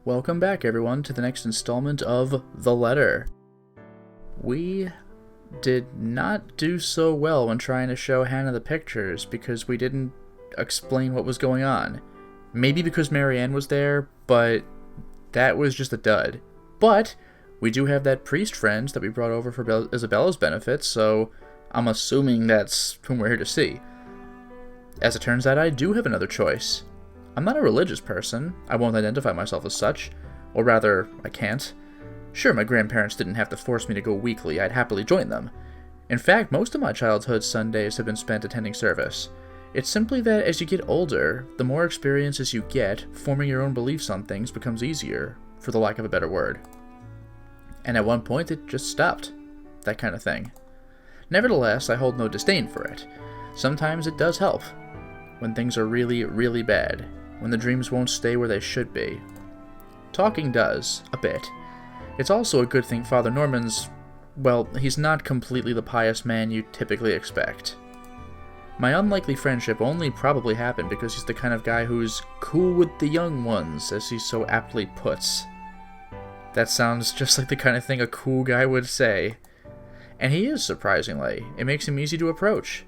Welcome back, everyone, to the next installment of The Letter. We did not do so well when trying to show Hannah the pictures because we didn't explain what was going on. Maybe because Marianne was there, but that was just a dud. But we do have that priest friend that we brought over for Isabella's benefit, so I'm assuming that's whom we're here to see. As it turns out, I do have another choice. I'm not a religious person. I won't identify myself as such. Or rather, I can't. Sure, my grandparents didn't have to force me to go weekly. I'd happily join them. In fact, most of my childhood Sundays have been spent attending service. It's simply that as you get older, the more experiences you get, forming your own beliefs on things becomes easier, for the lack of a better word. And at one point, it just stopped. That kind of thing. Nevertheless, I hold no disdain for it. Sometimes it does help. When things are really, really bad. When the dreams won't stay where they should be. Talking does, a bit. It's also a good thing Father Norman's, well, he's not completely the pious man you typically expect. My unlikely friendship only probably happened because he's the kind of guy who's cool with the young ones, as he so aptly puts. That sounds just like the kind of thing a cool guy would say. And he is, surprisingly. It makes him easy to approach.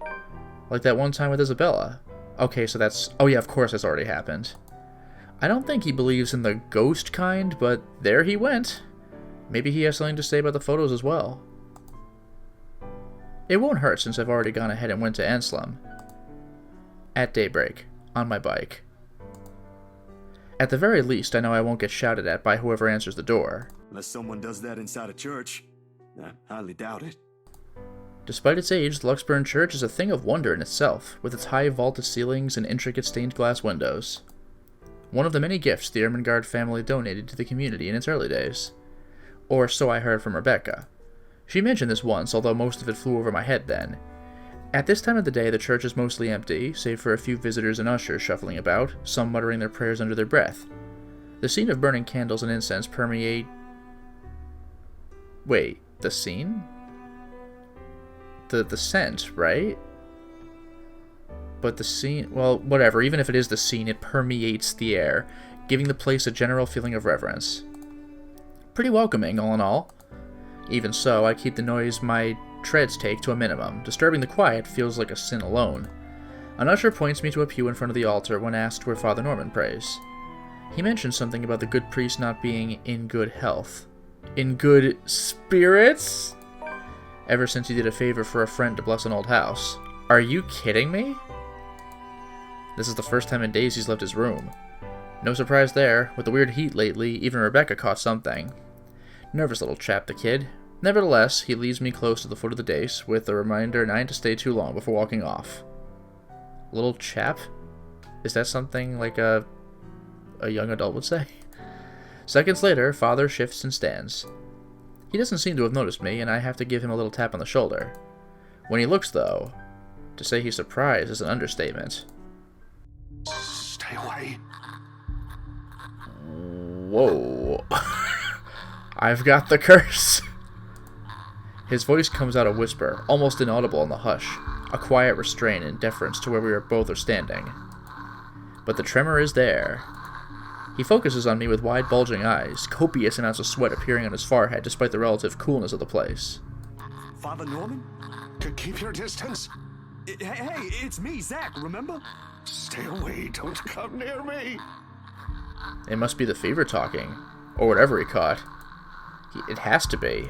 Like that one time with Isabella. Okay, so that's... oh yeah, of course that's already happened. I don't think he believes in the ghost kind, but there he went. Maybe he has something to say about the photos as well. It won't hurt since I've already gone ahead and went to Anslem. At daybreak, on my bike. At the very least, I know I won't get shouted at by whoever answers the door. Unless someone does that inside a church. I highly doubt it. Despite its age, the Luxburn Church is a thing of wonder in itself, with its high vaulted ceilings and intricate stained glass windows. One of the many gifts the Ermengarde family donated to the community in its early days. Or so I heard from Rebecca. She mentioned this once, although most of it flew over my head then. At this time of the day, the church is mostly empty, save for a few visitors and ushers shuffling about, some muttering their prayers under their breath. The scene of burning candles and incense permeate... Wait, the scene? The scent, right? But the scene... well, whatever, even if it is the scene, it permeates the air, giving the place a general feeling of reverence. Pretty welcoming, all in all. Even so, I keep the noise my treads take to a minimum. Disturbing the quiet feels like a sin alone. An usher points me to a pew in front of the altar when asked where Father Norman prays. He mentions something about the good priest not being in good health. In good spirits? Ever since he did a favor for a friend to bless an old house. Are you kidding me? This is the first time in days he's left his room. No surprise there. With the weird heat lately, even Rebecca caught something. Nervous little chap, the kid. Nevertheless, he leaves me close to the foot of the dais, with a reminder not to stay too long before walking off. Little chap? Is that something like a young adult would say? Seconds later, Father shifts and stands. He doesn't seem to have noticed me, and I have to give him a little tap on the shoulder. When he looks, though, to say he's surprised is an understatement. Stay away. Whoa. I've got the curse. His voice comes out a whisper, almost inaudible in the hush, a quiet restraint in deference to where we both are standing. But the tremor is there. He focuses on me with wide, bulging eyes, copious amounts of sweat appearing on his forehead despite the relative coolness of the place. Father Norman? Keep your distance. Hey, it's me, Zach, remember? Stay away, don't come near me. It must be the fever talking, or whatever he caught. It has to be.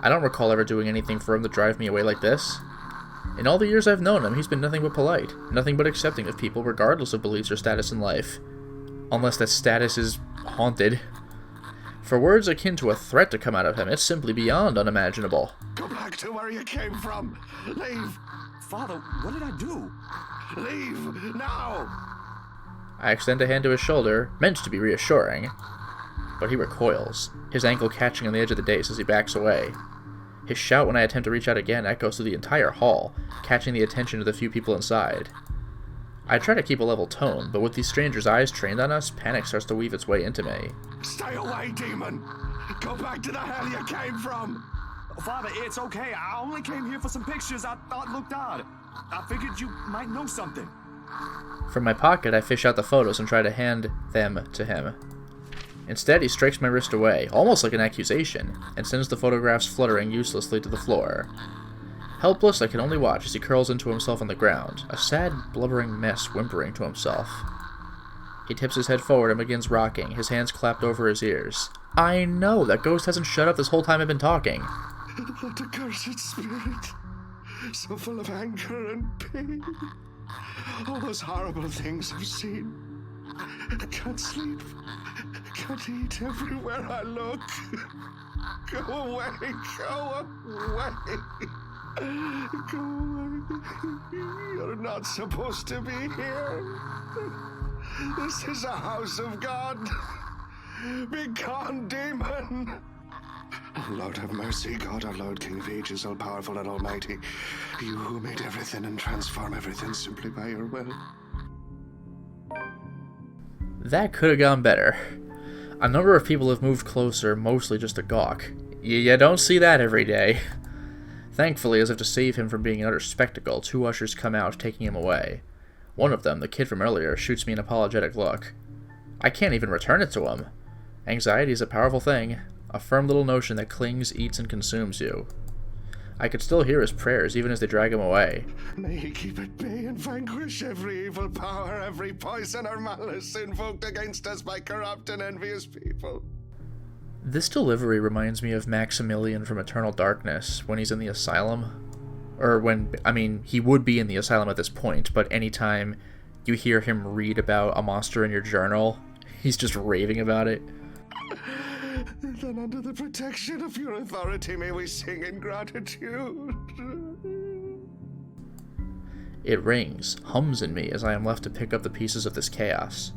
I don't recall ever doing anything for him to drive me away like this. In all the years I've known him, he's been nothing but polite, nothing but accepting of people regardless of beliefs or status in life. Unless that status is haunted. For words akin to a threat to come out of him, it's simply beyond unimaginable. Go back to where you came from. Leave. Father, what did I do? Leave now. I extend a hand to his shoulder, meant to be reassuring. But he recoils, his ankle catching on the edge of the dais as he backs away. His shout when I attempt to reach out again echoes through the entire hall, catching the attention of the few people inside. I try to keep a level tone, but with these strangers' eyes trained on us, panic starts to weave its way into me. Stay away, demon. Go back to the hell you came from. Father, it's okay. I only came here for some pictures I thought looked odd. I figured you might know something. From my pocket, I fish out the photos and try to hand them to him. Instead, he strikes my wrist away, almost like an accusation, and sends the photographs fluttering uselessly to the floor. Helpless, I can only watch as he curls into himself on the ground, a sad, blubbering mess whimpering to himself. He tips his head forward and begins rocking, his hands clapped over his ears. I know, that ghost hasn't shut up this whole time I've been talking. That accursed spirit, so full of anger and pain. All those horrible things I've seen. I can't sleep, can't eat everywhere I look. Go away, go away. Go away. You're not supposed to be here. This is a house of God. Be gone, demon. Lord have mercy, God our Lord, King of ages, all-powerful and almighty. You who made everything and transform everything simply by your will. That could have gone better. A number of people have moved closer, mostly just to gawk. You don't see that every day. Thankfully, as if to save him from being an utter spectacle, 2 ushers come out, taking him away. One of them, the kid from earlier, shoots me an apologetic look. I can't even return it to him. Anxiety is a powerful thing, a firm little notion that clings, eats, and consumes you. I could still hear his prayers even as they drag him away. May he keep at bay and vanquish every evil power, every poison or malice invoked against us by corrupt and envious people. This delivery reminds me of Maximilian from Eternal Darkness, when he's in the asylum. Or when, he would be in the asylum at this point, but anytime you hear him read about a monster in your journal, he's just raving about it. Then under the protection of your authority may we sing in gratitude. It rings, hums in me as I am left to pick up the pieces of this chaos.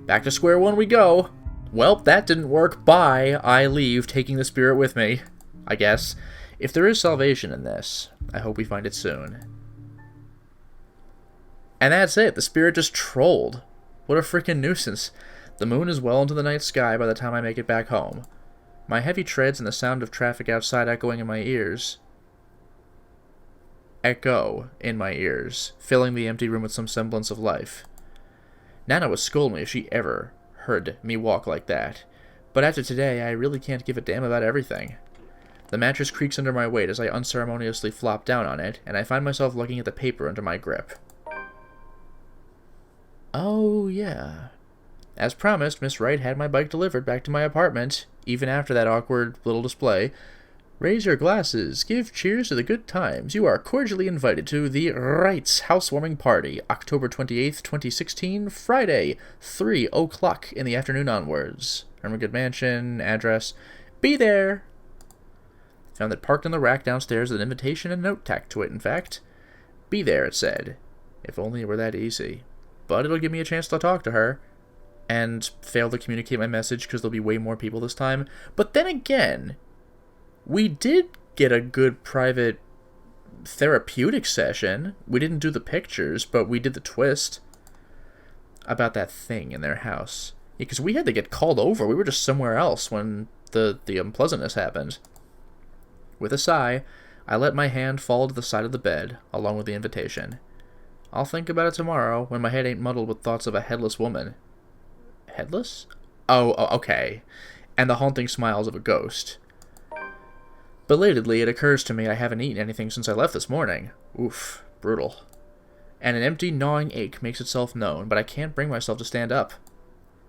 Back to square one we go! Welp, that didn't work. Bye. I leave, taking the spirit with me. I guess. If there is salvation in this, I hope we find it soon. And that's it. The spirit just trolled. What a freaking nuisance. The moon is well into the night sky by the time I make it back home. My heavy treads and the sound of traffic outside echo in my ears, filling the empty room with some semblance of life. Nana would scold me if she ever heard me walk like that, but after today I really can't give a damn about everything. The mattress creaks under my weight as I unceremoniously flop down on it, and I find myself looking at the paper under my grip. Oh yeah. As promised, Miss Wright had my bike delivered back to my apartment, even after that awkward little display. Raise your glasses, give cheers to the good times. You are cordially invited to the Wright's housewarming party, October 28th, 2016, Friday, 3 o'clock in the afternoon onwards. Hermangood Mansion, address, be there. Found it parked in the rack downstairs with an invitation and note tacked to it, in fact. Be there, it said. If only it were that easy. But it'll give me a chance to talk to her. And fail to communicate my message because there'll be way more people this time. But then again, we did get a good private therapeutic session. We didn't do the pictures, but we did the twist about that thing in their house. Yeah, because we had to get called over. We were just somewhere else when the unpleasantness happened. With a sigh, I let my hand fall to the side of the bed, along with the invitation. I'll think about it tomorrow when my head ain't muddled with thoughts of a headless woman. Headless? Oh, okay. And the haunting smiles of a ghost. Belatedly, it occurs to me I haven't eaten anything since I left this morning. Oof, brutal. And an empty, gnawing ache makes itself known, but I can't bring myself to stand up.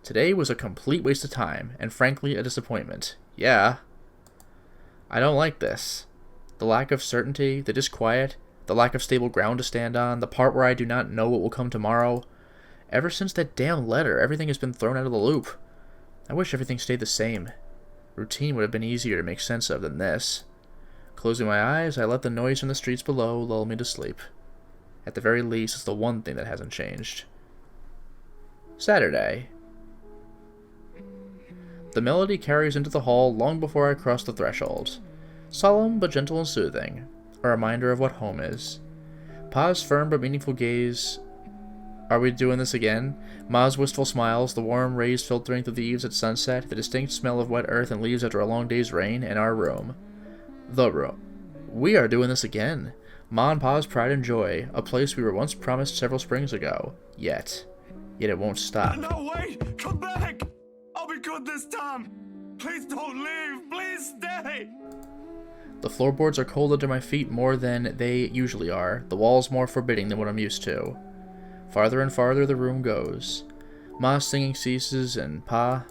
Today was a complete waste of time, and frankly, a disappointment. Yeah. I don't like this. The lack of certainty, the disquiet, the lack of stable ground to stand on, the part where I do not know what will come tomorrow. Ever since that damn letter, everything has been thrown out of the loop. I wish everything stayed the same. Routine would have been easier to make sense of than this. Closing my eyes, I let the noise from the streets below lull me to sleep. At the very least, it's the one thing that hasn't changed. Saturday. The melody carries into the hall long before I cross the threshold. Solemn but gentle and soothing, a reminder of what home is. Pa's firm but meaningful gaze. Are we doing this again? Ma's wistful smiles, the warm rays filtering through the eaves at sunset, the distinct smell of wet earth and leaves after a long day's rain, and our room. The room. We are doing this again. Ma and Pa's pride and joy, a place we were once promised several springs ago. Yet it won't stop. No, wait! Come back! I'll be good this time. Please don't leave. Please stay. The floorboards are cold under my feet more than they usually are, the walls more forbidding than what I'm used to. Farther and farther the room goes. Ma's singing ceases, and Pa...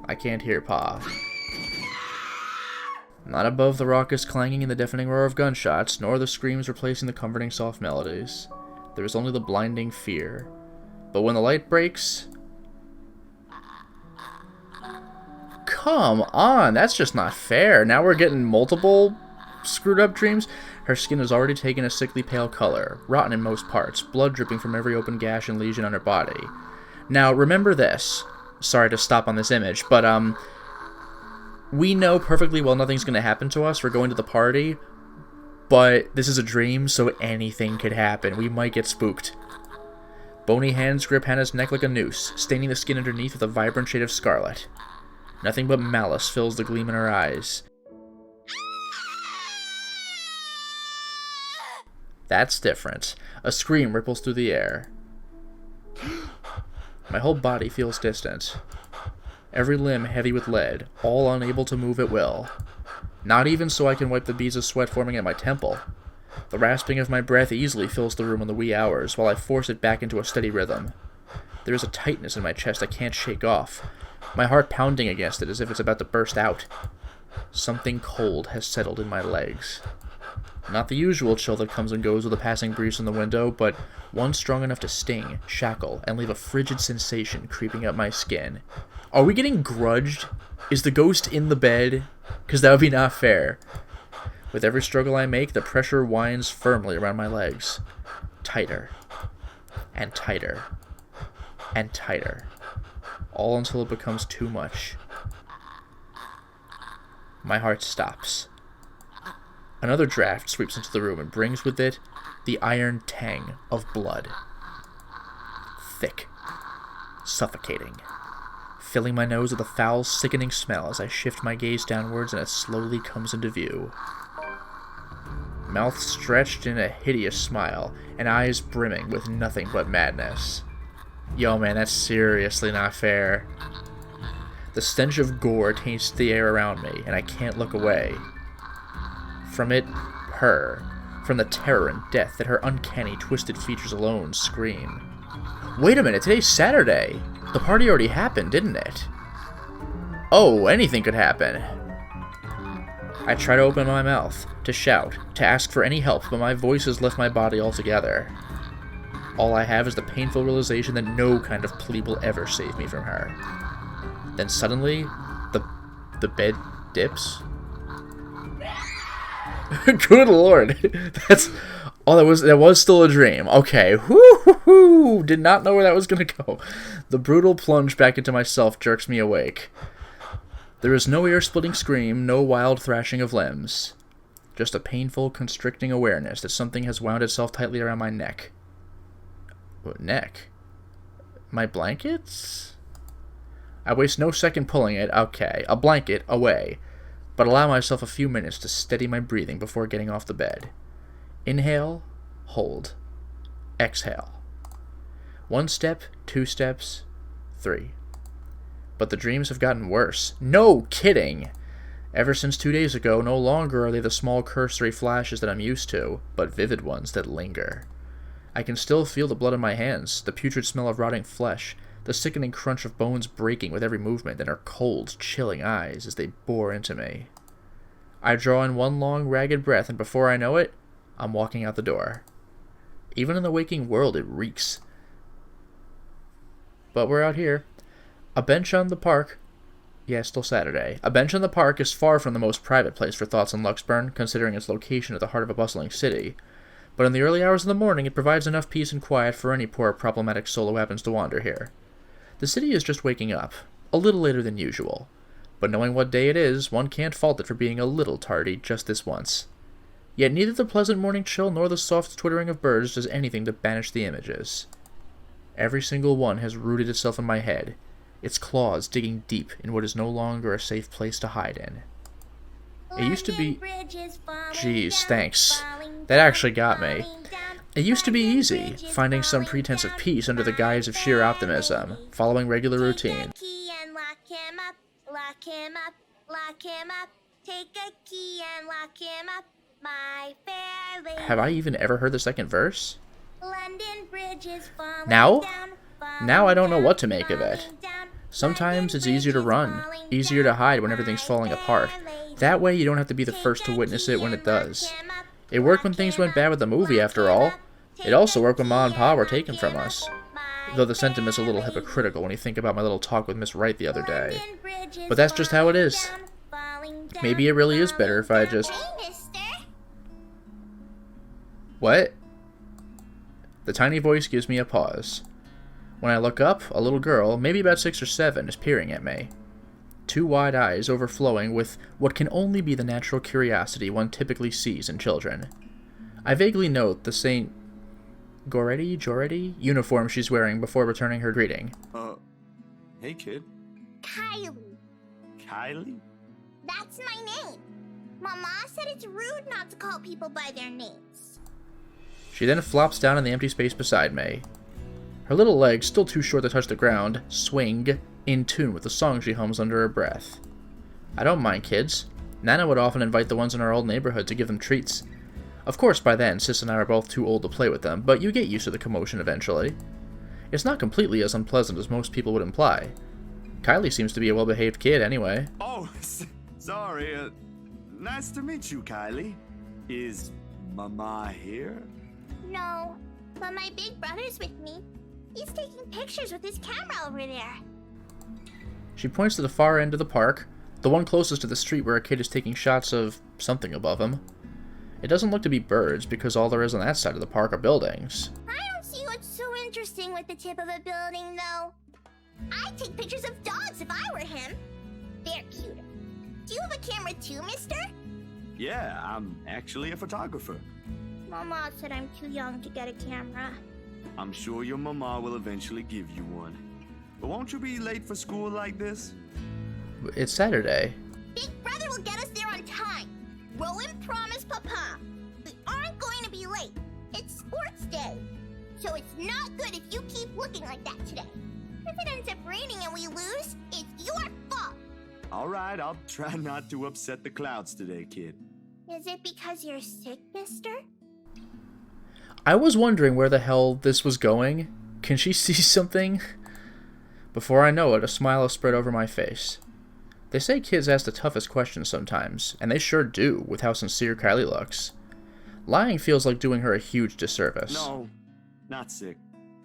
I can't hear Pa. Not above the raucous clanging and the deafening roar of gunshots, nor the screams replacing the comforting soft melodies. There is only the blinding fear. But when the light breaks... Come on, that's just not fair. Now we're getting multiple screwed up dreams. Her skin has already taken a sickly pale color, rotten in most parts, blood dripping from every open gash and lesion on her body. Now, remember this. Sorry to stop on this image, but, we know perfectly well nothing's going to happen to us. We're going to the party, but this is a dream, so anything could happen. We might get spooked. Bony hands grip Hannah's neck like a noose, staining the skin underneath with a vibrant shade of scarlet. Nothing but malice fills the gleam in her eyes. That's different. A scream ripples through the air. My whole body feels distant. Every limb heavy with lead, all unable to move at will. Not even so I can wipe the beads of sweat forming at my temple. The rasping of my breath easily fills the room in the wee hours, while I force it back into a steady rhythm. There is a tightness in my chest I can't shake off, my heart pounding against it as if it's about to burst out. Something cold has settled in my legs. Not the usual chill that comes and goes with a passing breeze from the window, but one strong enough to sting, shackle, and leave a frigid sensation creeping up my skin. Are we getting grudged? Is the ghost in the bed? Because that would be not fair. With every struggle I make, the pressure winds firmly around my legs. Tighter. And tighter. And tighter. All until it becomes too much. My heart stops. Another draft sweeps into the room and brings with it the iron tang of blood. Thick. Suffocating. Filling my nose with a foul, sickening smell as I shift my gaze downwards and it slowly comes into view. Mouth stretched in a hideous smile, and eyes brimming with nothing but madness. Yo, man, that's seriously not fair. The stench of gore taints the air around me, and I can't look away. From it, her. From the terror and death that her uncanny, twisted features alone scream. Wait a minute, today's Saturday. The party already happened, didn't it? Oh, anything could happen. I try to open my mouth, to shout, to ask for any help, but my voice has left my body altogether. All I have is the painful realization that no kind of plea will ever save me from her. Then suddenly, the bed dips. Good lord. That's... Oh, that was still a dream. Okay. Whoo! Did not know where that was gonna go. The brutal plunge back into myself jerks me awake. There is no ear-splitting scream, no wild thrashing of limbs. Just a painful, constricting awareness that something has wound itself tightly around my neck. What neck? My blankets? I waste no second pulling it. Okay, a blanket, away. But allow myself a few minutes to steady my breathing before getting off the bed. Inhale, hold. Exhale. 1 step, 2 steps, 3. But the dreams have gotten worse. No kidding! Ever since 2 days ago, no longer are they the small cursory flashes that I'm used to, but vivid ones that linger. I can still feel the blood in my hands, the putrid smell of rotting flesh, the sickening crunch of bones breaking with every movement, and her cold, chilling eyes as they bore into me. I draw in one long, ragged breath, and before I know it, I'm walking out the door. Even in the waking world, it reeks. But we're out here. A bench on the park. Yeah, still Saturday. A bench on the park is far from the most private place for thoughts in Luxburn, considering its location at the heart of a bustling city. But in the early hours of the morning, it provides enough peace and quiet for any poor problematic soul who happens to wander here. The city is just waking up, a little later than usual. But knowing what day it is, one can't fault it for being a little tardy just this once. Yet neither the pleasant morning chill nor the soft twittering of birds does anything to banish the images. Every single one has rooted itself in my head, its claws digging deep in what is no longer a safe place to hide in. It used to be... Jeez, thanks. That actually got me. It used to be easy, finding some pretense of peace under the guise of sheer optimism, following regular routine. lock him up, lock him up, lock him up. Take a key and lock him up, my fair lady. Have I even ever heard the second verse? London Bridge is falling Now? down, Now I don't know falling what to make of it. falling down. Sometimes London it's easier to Bridge is run, falling easier to down, hide when everything's my falling fair apart. lady. That way you don't have to be the Take first to a witness key it when it and lock does. him up, It worked when lock things him went up, bad with the movie, lock after him all. up. It also Take a worked when Mom and key Pa were and taken lock from him up, us. my Though the sentiment's a fair little lady. hypocritical when you think about my little talk with Miss Wright the other day. London Bridge is But that's just how it falling is. down, falling down, Maybe it really is better if I falling just... down. Hey, mister. What? The tiny voice gives me a pause. When I look up, a little girl, maybe about 6 or 7, is peering at me. 2 wide eyes overflowing with what can only be the natural curiosity one typically sees in children. I vaguely note the St. Joredi uniform she's wearing before returning her greeting. Hey, kid. Kylie. Kylie? That's my name. Mama said it's rude not to call people by their names. She then flops down in the empty space beside me. Her little legs, still too short to touch the ground, swing, in tune with the song she hums under her breath. I don't mind kids. Nana would often invite the ones in our old neighborhood to give them treats. Of course, by then, Sis and I are both too old to play with them, but you get used to the commotion eventually. It's not completely as unpleasant as most people would imply. Kylie seems to be a well-behaved kid anyway. Oh, sorry. Nice to meet you, Kylie. Is Mama here? No, but my big brother's with me. He's taking pictures with his camera over there. She points to the far end of the park, the one closest to the street where a kid is taking shots of something above him. It doesn't look to be birds, because all there is on that side of the park are buildings. I don't see what's so interesting with the tip of a building, though. I'd take pictures of dogs if I were him. They're cute. Do you have a camera too, mister? Yeah, I'm actually a photographer. Mama said I'm too young to get a camera. I'm sure your mama will eventually give you one. But won't you be late for school like this? It's Saturday. Big brother will get us there on time. Rowan promised Papa. We aren't going to be late. It's sports day. So it's not good if you keep looking like that today. If it ends up raining and we lose, it's your fault. All right, I'll try not to upset the clouds today, kid. Is it because you're sick, mister? I was wondering where the hell this was going. Can she see something? Before I know it, a smile has spread over my face. They say kids ask the toughest questions sometimes, and they sure do with how sincere Kylie looks. Lying feels like doing her a huge disservice. No, not sick.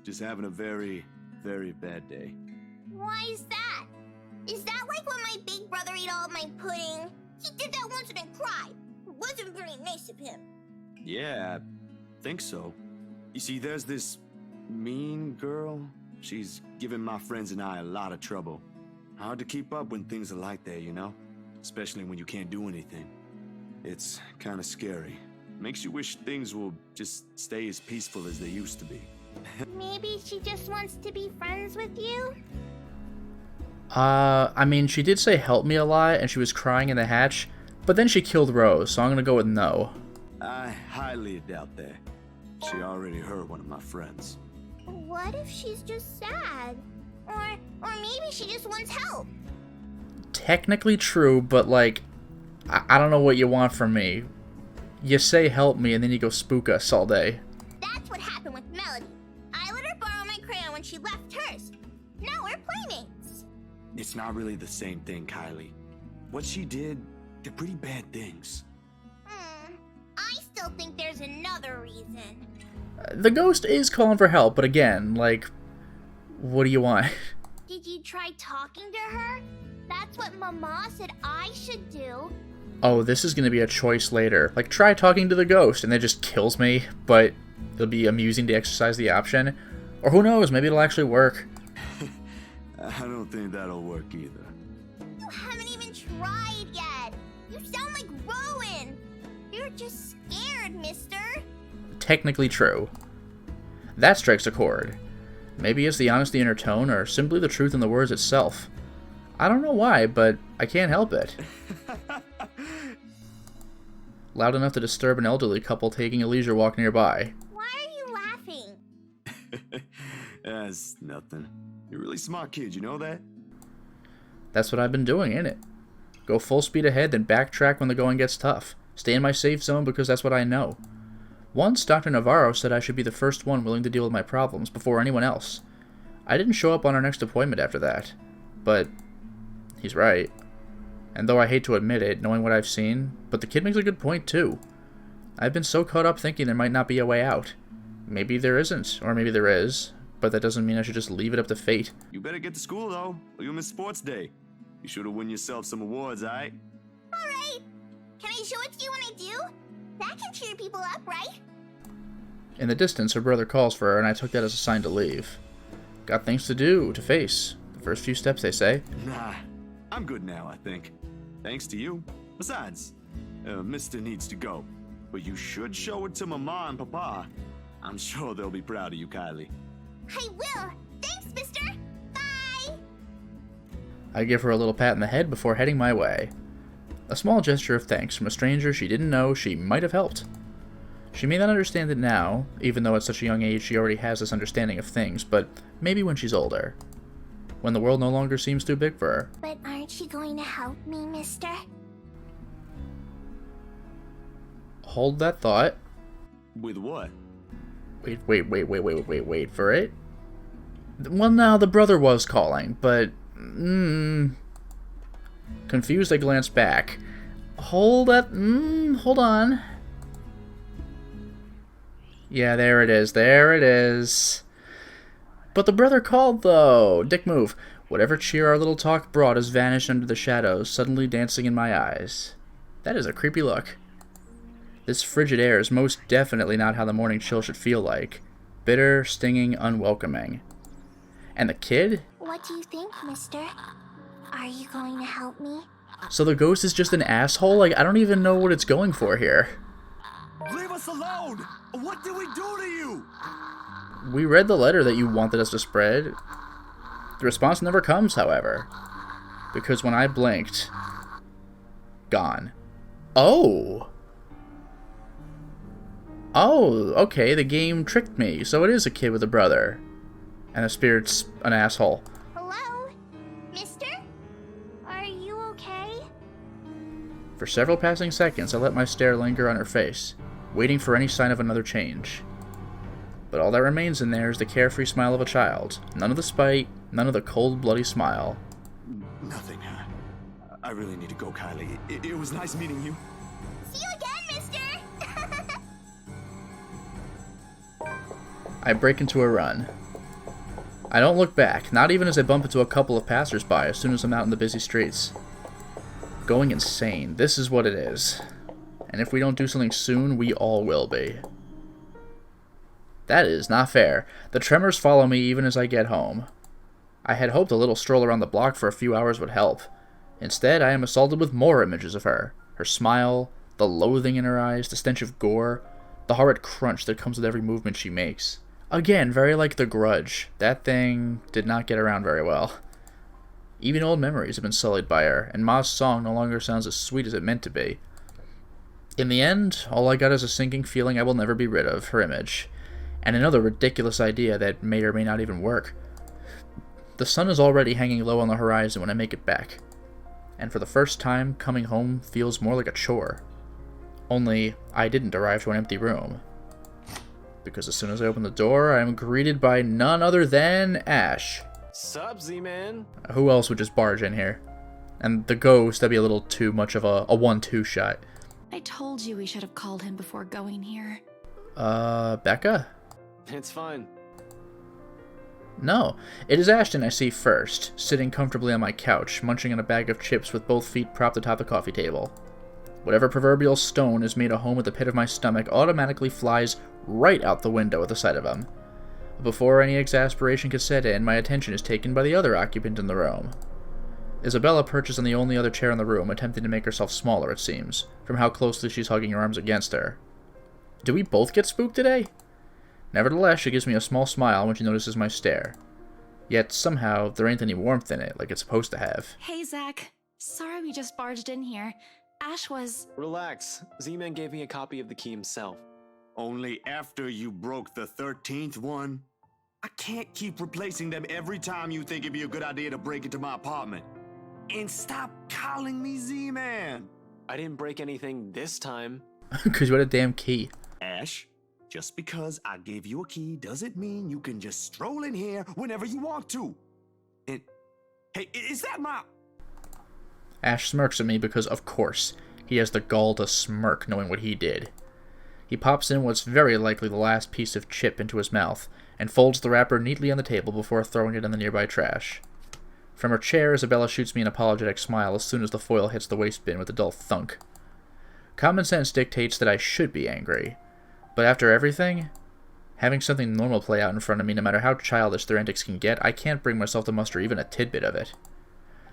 Just having a very, very bad day. Why is that? Is that like when my big brother ate all of my pudding? He did that once and then cried. It wasn't very nice of him. Yeah, I think so. You see, there's this mean girl. She's given my friends and I a lot of trouble. Hard to keep up when things are like that, you know? Especially when you can't do anything. It's kind of scary. Makes you wish things will just stay as peaceful as they used to be. Maybe she just wants to be friends with you? I mean, she did say help me a lot, and she was crying in the hatch, but then she killed Rose, so I'm gonna go with no. I highly doubt that. She already hurt one of my friends. What if she's just sad? Or maybe she just wants help. Technically true, but like, I don't know what you want from me. You say help me, and then you go spook us all day. That's what happened with Melody. I let her borrow my crayon when she left hers. Now we're playmates. It's not really the same thing, Kylie. What she did, they're pretty bad things. I still think there's another reason. The ghost is calling for help, but again, like, what do you want? Did you try talking to her? That's what Mama said I should do. Oh, this is gonna be a choice later. Like, try talking to the ghost, and it just kills me, but it'll be amusing to exercise the option. Or who knows, maybe it'll actually work. I don't think that'll work either. You haven't even tried yet. You sound like Rowan. You're just scared, mister. Technically true. That strikes a chord. Maybe it's the honesty in her tone, or simply the truth in the words itself. I don't know why, but I can't help it. Loud enough to disturb an elderly couple taking a leisure walk nearby. Why are you laughing? That's nothing. You're a really smart kid, you know that? That's what I've been doing, ain't it? Go full speed ahead, then backtrack when the going gets tough. Stay in my safe zone because that's what I know. Once, Dr. Navarro said I should be the first one willing to deal with my problems before anyone else. I didn't show up on our next appointment after that. But he's right. And though I hate to admit it, knowing what I've seen, but the kid makes a good point too. I've been so caught up thinking there might not be a way out. Maybe there isn't, or maybe there is, but that doesn't mean I should just leave it up to fate. You better get to school, though, or you'll miss sports day. You should have won yourself some awards, alright? Alright. Can I show it to you when I do? That can cheer people up, right? In the distance, her brother calls for her, and I took that as a sign to leave. Got things to do, to face. The first few steps, they say. Nah, I'm good now, I think. Thanks to you. Besides, Mister needs to go. But you should show it to Mama and Papa. I'm sure they'll be proud of you, Kylie. I will. Thanks, mister. Bye. I give her a little pat in the head before heading my way. A small gesture of thanks from a stranger she didn't know she might have helped. She may not understand it now, even though at such a young age she already has this understanding of things, but maybe when she's older. When the world no longer seems too big for her. But aren't you going to help me, mister? Hold that thought. With what? Wait for it. Well, now the brother was calling, but... Confused, I glanced back. Hold on. Yeah, there it is. But the brother called, though. Dick move. Whatever cheer our little talk brought has vanished under the shadows, suddenly dancing in my eyes. That is a creepy look. This frigid air is most definitely not how the morning chill should feel like. Bitter, stinging, unwelcoming. And the kid? What do you think, mister? Are you going to help me? So the ghost is just an asshole? Like, I don't even know what it's going for here. Leave us alone! What did we do to you? We read the letter that you wanted us to spread. The response never comes, however. Because when I blinked... Gone. Oh! Oh, okay, the game tricked me. So it is a kid with a brother. And the spirit's an asshole. Hello? Mister? Are you okay? For several passing seconds, I let my stare linger on her face, waiting for any sign of another change. But all that remains in there is the carefree smile of a child. None of the spite, none of the cold, bloody smile. Nothing. I really need to go, Kylie. It was nice meeting you. See you again, mister! I break into a run. I don't look back, not even as I bump into a couple of passersby as soon as I'm out in the busy streets. Going insane. This is what it is. And if we don't do something soon, we all will be. That is not fair. The tremors follow me even as I get home. I had hoped a little stroll around the block for a few hours would help. Instead, I am assaulted with more images of her. Her smile, the loathing in her eyes, the stench of gore, the horrid crunch that comes with every movement she makes. Again, very like The Grudge. That thing did not get around very well. Even old memories have been sullied by her, and Ma's song no longer sounds as sweet as it meant to be. In the end, all I got is a sinking feeling I will never be rid of, her image, and another ridiculous idea that may or may not even work. The sun is already hanging low on the horizon when I make it back, and for the first time, coming home feels more like a chore. Only, I didn't arrive to an empty room. Because as soon as I open the door, I am greeted by none other than Ash. Sup, Z-Man? Who else would just barge in here? And the ghost, that'd be a little too much of a 1-2 shot. I told you we should have called him before going here. Becca? It's fine. No, it is Ashton I see first, sitting comfortably on my couch, munching on a bag of chips with both feet propped atop the coffee table. Whatever proverbial stone has made a home at the pit of my stomach automatically flies right out the window at the sight of him. Before any exasperation could set in, my attention is taken by the other occupant in the room. Isabella perches on the only other chair in the room, attempting to make herself smaller, it seems, from how closely she's hugging her arms against her. Do we both get spooked today? Nevertheless, she gives me a small smile when she notices my stare. Yet, somehow, there ain't any warmth in it, like it's supposed to have. Hey, Zach. Sorry we just barged in here. Ash was... Relax. Z-Man gave me a copy of the key himself. Only after you broke the 13th one? I can't keep replacing them every time you think it'd be a good idea to break into my apartment. And stop calling me Z-Man. I didn't break anything this time. Because you had a damn key. Ash, just because I gave you a key doesn't mean you can just stroll in here whenever you want to. And, hey, is that my... Ash smirks at me because, of course, he has the gall to smirk knowing what he did. He pops in what's very likely the last piece of chip into his mouth, and folds the wrapper neatly on the table before throwing it in the nearby trash. From her chair, Isabella shoots me an apologetic smile as soon as the foil hits the waste bin with a dull thunk. Common sense dictates that I should be angry, but after everything, having something normal play out in front of me, no matter how childish their antics can get, I can't bring myself to muster even a tidbit of it.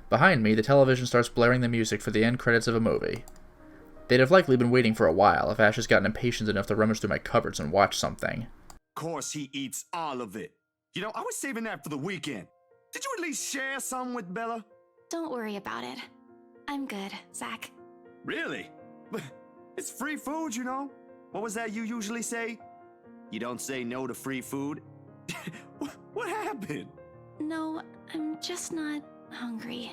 Behind me, the television starts blaring the music for the end credits of a movie. They'd have likely been waiting for a while if Ash has gotten impatient enough to rummage through my cupboards and watch something. Of course he eats all of it. You know, I was saving that for the weekend. Did you at least share some with Bella? Don't worry about it. I'm good, Zach. Really? But it's free food, you know? What was that you usually say? You don't say no to free food? What happened? No, I'm just not hungry.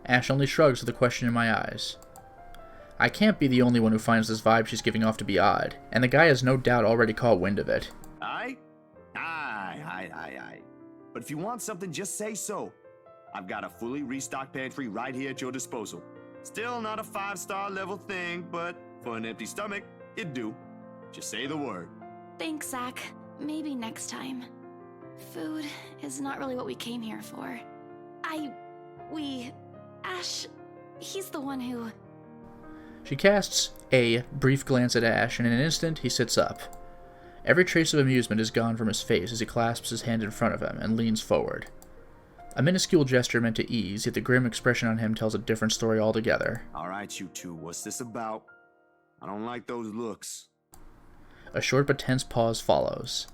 Ash only shrugs with a question in my eyes. I can't be the only one who finds this vibe she's giving off to be odd, and the guy has no doubt already caught wind of it. Aye. But if you want something, just say so. I've got a fully restocked pantry right here at your disposal. Still not a 5-star level thing, but for an empty stomach, it'd do. Just say the word. Thanks, Zach. Maybe next time. Food is not really what we came here for. Ash, he's the one who... She casts a brief glance at Ash, and in an instant, he sits up. Every trace of amusement is gone from his face as he clasps his hand in front of him and leans forward. A minuscule gesture meant to ease, yet the grim expression on him tells a different story altogether. All right, you two, what's this about? I don't like those looks. A short but tense pause follows.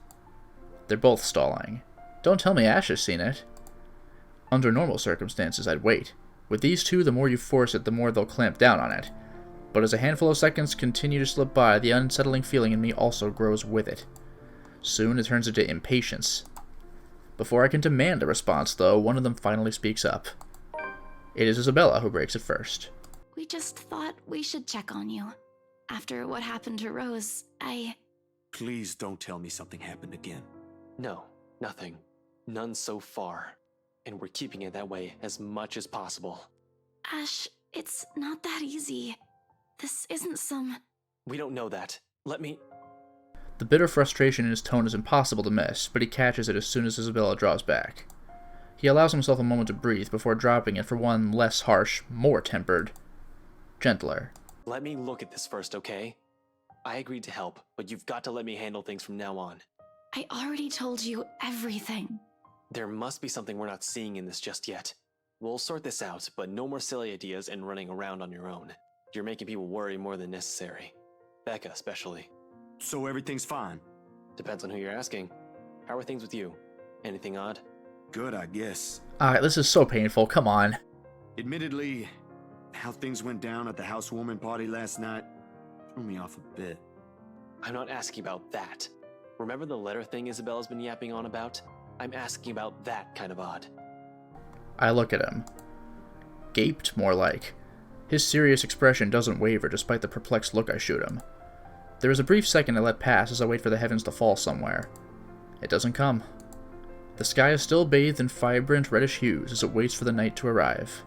They're both stalling. Don't tell me Ash has seen it. Under normal circumstances, I'd wait. With these two, the more you force it, the more they'll clamp down on it. But as a handful of seconds continue to slip by, the unsettling feeling in me also grows with it. Soon it turns into impatience. Before I can demand a response, though, one of them finally speaks up. It is Isabella who breaks it first. We just thought we should check on you. After what happened to Rose, Please don't tell me something happened again. No, nothing. None so far. And we're keeping it that way as much as possible. Ash, it's not that easy. This isn't some... We don't know that. Let me... The bitter frustration in his tone is impossible to miss, but he catches it as soon as Isabella draws back. He allows himself a moment to breathe before dropping it for one less harsh, more tempered, gentler. Let me look at this first, okay? I agreed to help, but you've got to let me handle things from now on. I already told you everything. There must be something we're not seeing in this just yet. We'll sort this out, but no more silly ideas and running around on your own. You're making people worry more than necessary. Becca, especially. So everything's fine? Depends on who you're asking. How are things with you? Anything odd? Good, I guess. Alright, this is so painful, come on. Admittedly, how things went down at the housewarming party last night threw me off a bit. I'm not asking about that. Remember the letter thing Isabella's been yapping on about? I'm asking about that kind of odd. I look at him. Gaped, more like. His serious expression doesn't waver despite the perplexed look I shoot him. There is a brief second I let pass as I wait for the heavens to fall somewhere. It doesn't come. The sky is still bathed in vibrant reddish hues as it waits for the night to arrive.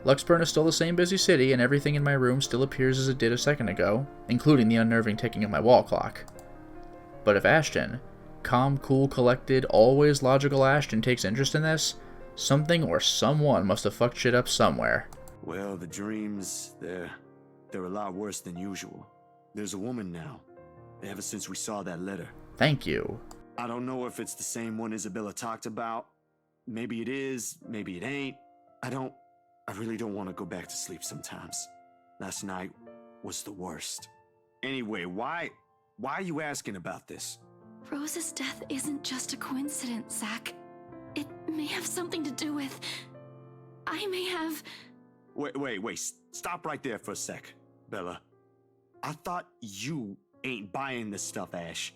Luxburn is still the same busy city, and everything in my room still appears as it did a second ago, including the unnerving ticking of my wall clock. But if Ashton, calm, cool, collected, always logical Ashton, takes interest in this, something or someone must have fucked shit up somewhere. Well, the dreams, they're a lot worse than usual. There's a woman now, ever since we saw that letter. Thank you. I don't know if it's the same one Isabella talked about. Maybe it is, maybe it ain't. I really don't want to go back to sleep sometimes. Last night was the worst. Anyway, why are you asking about this? Rose's death isn't just a coincidence, Zach. It may have something to do with... I may have... Wait, stop right there for a sec, Bella. I thought you ain't buying this stuff, Ash.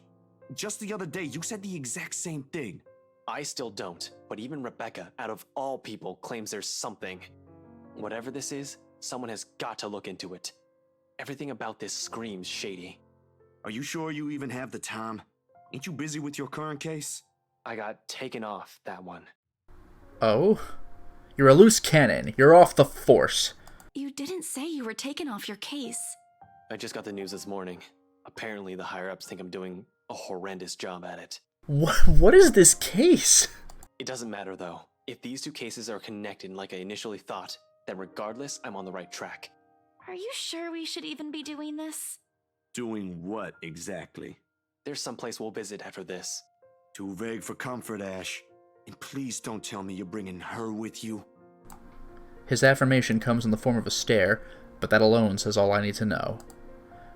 Just the other day, you said the exact same thing. I still don't, but even Rebecca, out of all people, claims there's something. Whatever this is, someone has got to look into it. Everything about this screams shady. Are you sure you even have the time? Ain't you busy with your current case? I got taken off that one. Oh? You're a loose cannon. You're off the force. You didn't say you were taken off your case. I just got the news this morning. Apparently the higher-ups think I'm doing a horrendous job at it. What is this case? It doesn't matter though. If these two cases are connected like I initially thought, then regardless, I'm on the right track. Are you sure we should even be doing this? Doing what exactly? There's some place we'll visit after this. Too vague for comfort, Ash. And please don't tell me you're bringing her with you. His affirmation comes in the form of a stare, but that alone says all I need to know.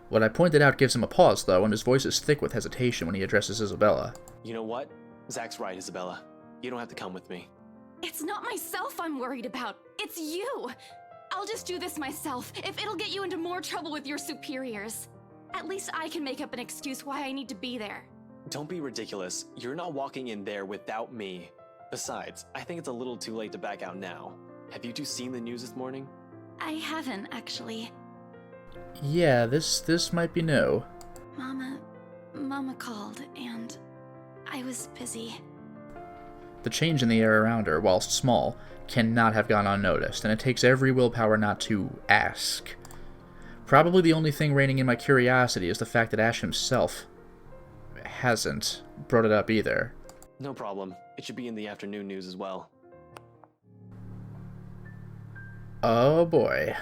What I pointed out gives him a pause, though, and his voice is thick with hesitation when he addresses Isabella. You know what? Zach's right, Isabella. You don't have to come with me. It's not myself I'm worried about. It's you. I'll just do this myself, if it'll get you into more trouble with your superiors. At least I can make up an excuse why I need to be there. Don't be ridiculous. You're not walking in there without me. Besides, I think it's a little too late to back out now. Have you two seen the news this morning? I haven't, actually. Yeah, this might be new. Mama called, and I was busy. The change in the air around her, whilst small, cannot have gone unnoticed, and it takes every willpower not to ask. Probably the only thing reigning in my curiosity is the fact that Ash himself hasn't brought it up either. No problem. It should be in the afternoon news as well. Oh boy.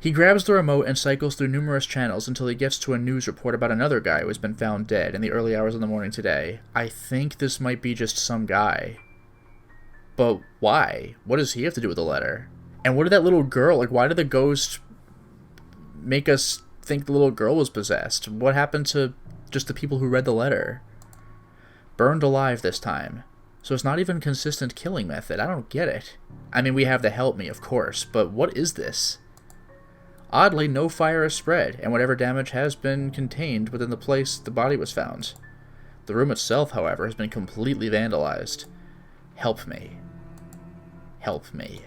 He grabs the remote and cycles through numerous channels until he gets to a news report about another guy who has been found dead in the early hours of the morning today. I think this might be just some guy. But why? What does he have to do with the letter? And what did that little girl, like, why did the ghost make us think the little girl was possessed? What happened to just the people who read the letter? Burned alive this time. So it's not even consistent killing method. I don't get it. I mean, we have the help me, of course, but what is this? Oddly, no fire has spread, and whatever damage has been contained within the place the body was found. The room itself, however, has been completely vandalized. Help me. Help me.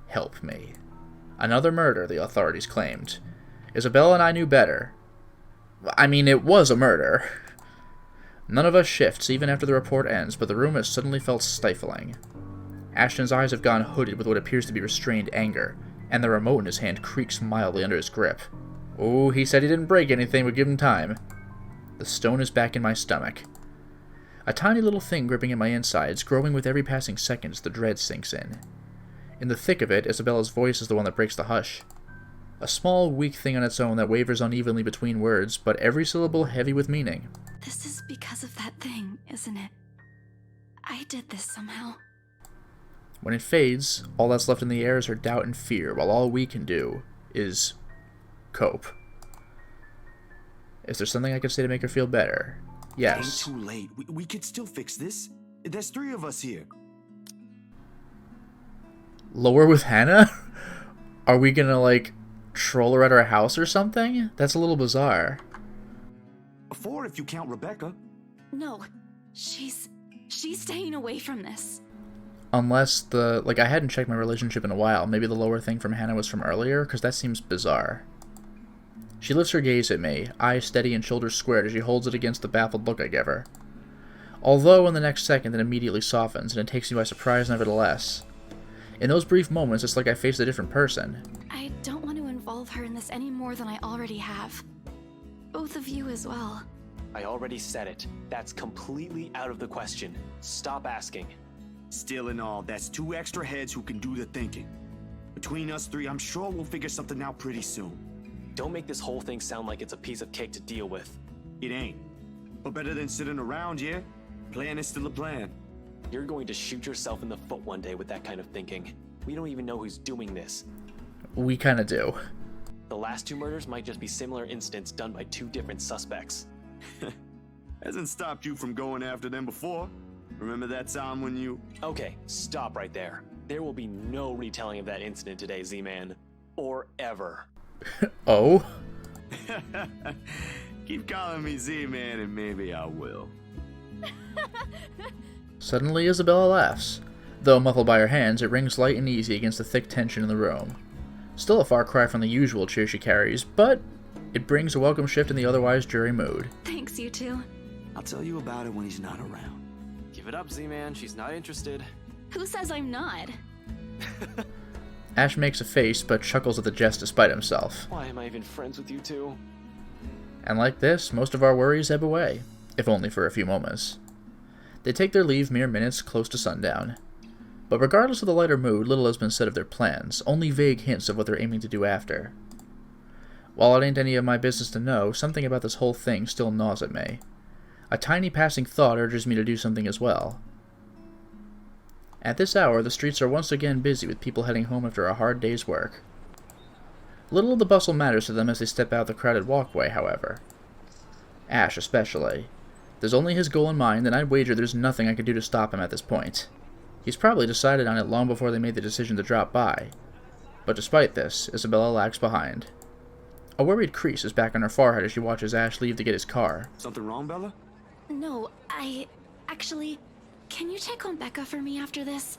Help me. Another murder, the authorities claimed. Isabella and I knew better. I mean, it was a murder. None of us shifts, even after the report ends, but the room has suddenly felt stifling. Ashton's eyes have gone hooded with what appears to be restrained anger, and the remote in his hand creaks mildly under his grip. Oh, he said he didn't break anything, but give him time. The stone is back in my stomach. A tiny little thing gripping at my insides, growing with every passing second as the dread sinks in. In the thick of it, Isabella's voice is the one that breaks the hush. A small, weak thing on its own that wavers unevenly between words, but every syllable heavy with meaning. This is because of that thing, isn't it? I did this somehow. When it fades, all that's left in the air is her doubt and fear, while all we can do is cope. Is there something I could say to make her feel better? Yes. It ain't too late. We could still fix this. There's 3 of us here. Lower with Hannah? Are we gonna, like, troll her at our house or something? That's a little bizarre. 4 if you count Rebecca. No, she's staying away from this. Unless I hadn't checked my relationship in a while. Maybe the lower thing from Hannah was from earlier, because that seems bizarre. She lifts her gaze at me, eyes steady and shoulders squared as she holds it against the baffled look I give her. Although in the next second it immediately softens, and it takes me by surprise nevertheless. In those brief moments, it's like I faced a different person. I don't want to involve her in this any more than I already have. Both of you as well. I already said it. That's completely out of the question. Stop asking. Still in all, that's 2 extra heads who can do the thinking. Between us 3, I'm sure we'll figure something out pretty soon. Don't make this whole thing sound like it's a piece of cake to deal with. It ain't. But better than sitting around, yeah? Plan is still a plan. You're going to shoot yourself in the foot one day with that kind of thinking. We don't even know who's doing this. We kinda do. The last 2 murders might just be similar incidents done by 2 different suspects. Hasn't stopped you from going after them before. Remember that time when you... Okay, stop right there. There will be no retelling of that incident today, Z-Man. Or ever. Oh? Keep calling me Z-Man and maybe I will. Suddenly, Isabella laughs. Though muffled by her hands, it rings light and easy against the thick tension in the room. Still a far cry from the usual cheer she carries, but it brings a welcome shift in the otherwise dreary mood. Thanks, you two. I'll tell you about it when he's not around. Give it up, Z-Man. She's not interested. Who says I'm not? Ash makes a face, but chuckles at the jest despite himself. Why am I even friends with you two? And like this, most of our worries ebb away, if only for a few moments. They take their leave mere minutes close to sundown. But regardless of the lighter mood, little has been said of their plans, only vague hints of what they're aiming to do after. While it ain't any of my business to know, something about this whole thing still gnaws at me. A tiny passing thought urges me to do something as well. At this hour, the streets are once again busy with people heading home after a hard day's work. Little of the bustle matters to them as they step out the crowded walkway, however. Ash especially. There's only his goal in mind, and I'd wager there's nothing I could do to stop him at this point. He's probably decided on it long before they made the decision to drop by. But despite this, Isabella lags behind. A worried crease is back on her forehead as she watches Ash leave to get his car. Something wrong, Bella? No, actually, can you check on Becca for me after this?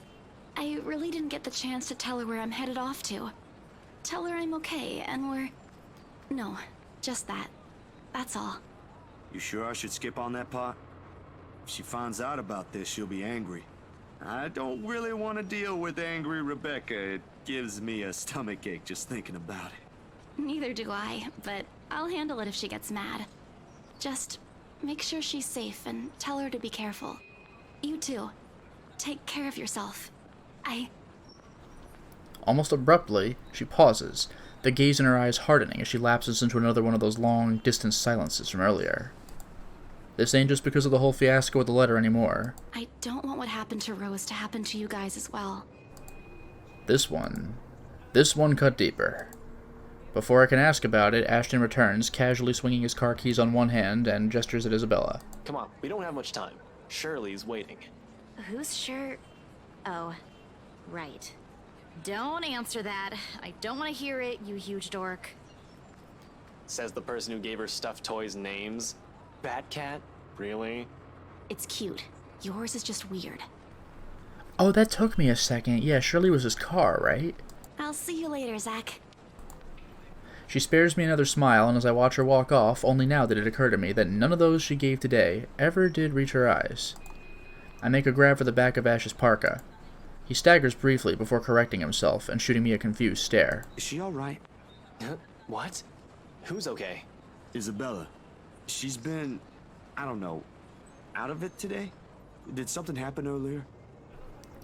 I really didn't get the chance to tell her where I'm headed off to. Tell her I'm okay, and we're... No, just that. That's all. You sure I should skip on that part? If she finds out about this, she'll be angry. I don't really want to deal with angry Rebecca. It gives me a stomachache just thinking about it. Neither do I, but I'll handle it if she gets mad. Just make sure she's safe and tell her to be careful. You too. Take care of yourself. Almost abruptly, she pauses, the gaze in her eyes hardening as she lapses into another one of those long, distant silences from earlier. This ain't just because of the whole fiasco with the letter anymore. I don't want what happened to Rose to happen to you guys as well. This one cut deeper. Before I can ask about it, Ashton returns, casually swinging his car keys on one hand and gestures at Isabella. Come on, we don't have much time. Shirley's waiting. Who's sure? Oh, right. Don't answer that. I don't want to hear it, you huge dork. Says the person who gave her stuffed toys names. Batcat? Really? It's cute. Yours is just weird. Oh, that took me a second. Yeah, Shirley was his car, right? I'll see you later, Zach. She spares me another smile, and as I watch her walk off, only now did it occur to me that none of those she gave today ever did reach her eyes. I make a grab for the back of Ash's parka. He staggers briefly before correcting himself and shooting me a confused stare. Is she alright? What? Who's okay? Isabella. She's been, I don't know, out of it today? Did something happen earlier?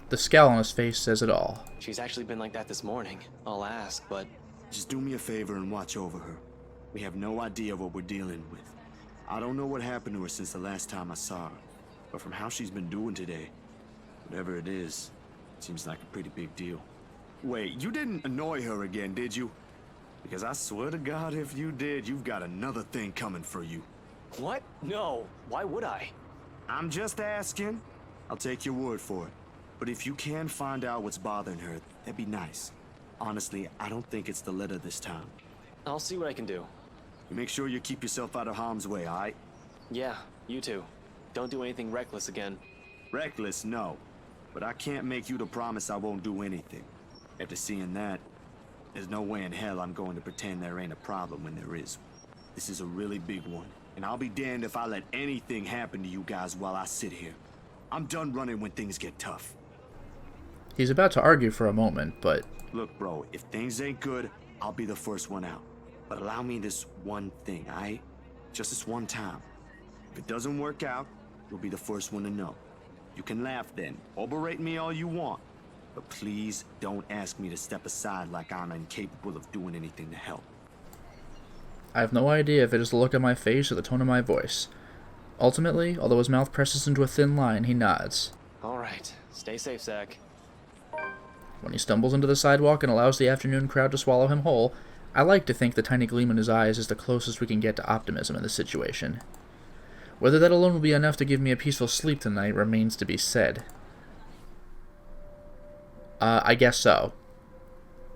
The scowl on his face says it all. She's actually been like that this morning. I'll ask, but... Just do me a favor and watch over her. We have no idea what we're dealing with. I don't know what happened to her since the last time I saw her, but from how she's been doing today, whatever it is, seems like a pretty big deal. Wait, you didn't annoy her again, did you? Because I swear to God, if you did, you've got another thing coming for you. What? No. Why would I? I'm just asking. I'll take your word for it. But if you can find out what's bothering her, that'd be nice. Honestly, I don't think it's the letter this time. I'll see what I can do. You make sure you keep yourself out of harm's way, alright? Yeah, you too. Don't do anything reckless again. Reckless, no. But I can't make you to promise I won't do anything. After seeing that, there's no way in hell I'm going to pretend there ain't a problem when there is. This is a really big one, and I'll be damned if I let anything happen to you guys while I sit here. I'm done running when things get tough. He's about to argue for a moment, but... Look, bro, if things ain't good, I'll be the first one out. But allow me this one thing, alright? Just this one time. If it doesn't work out, you'll be the first one to know. You can laugh then, or berate me all you want. But please don't ask me to step aside like I'm incapable of doing anything to help. I have no idea if it is the look on my face or the tone of my voice. Ultimately, although his mouth presses into a thin line, he nods. Alright, stay safe, Zach. When he stumbles into the sidewalk and allows the afternoon crowd to swallow him whole, I like to think the tiny gleam in his eyes is the closest we can get to optimism in this situation. Whether that alone will be enough to give me a peaceful sleep tonight remains to be said. I guess so.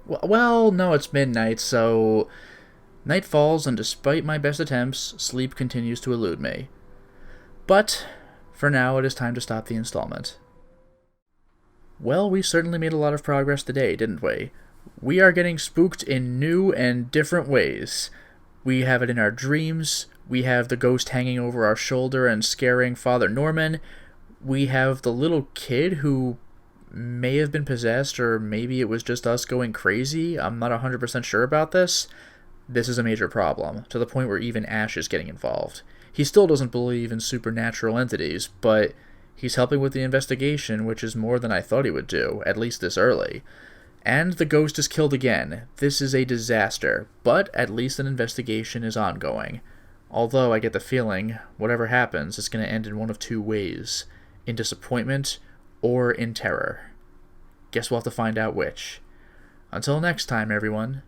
Well, no, it's midnight, so... Night falls, and despite my best attempts, sleep continues to elude me. But, For now, it is time to stop the installment. Well, we certainly made a lot of progress today, didn't we? We are getting spooked in new and different ways. We have it in our dreams, we have the ghost hanging over our shoulder and scaring Father Norman, we have the little kid who may have been possessed, or maybe it was just us going crazy. I'm not 100% sure about this. This is a major problem, to the point where even Ash is getting involved. He still doesn't believe in supernatural entities, but he's helping with the investigation, which is more than I thought he would do, at least this early. And the ghost is killed again. This is a disaster, but at least an investigation is ongoing. Although I get the feeling, whatever happens, it's going to end in one of two ways. In disappointment, or in terror. Guess we'll have to find out which. Until next time, everyone.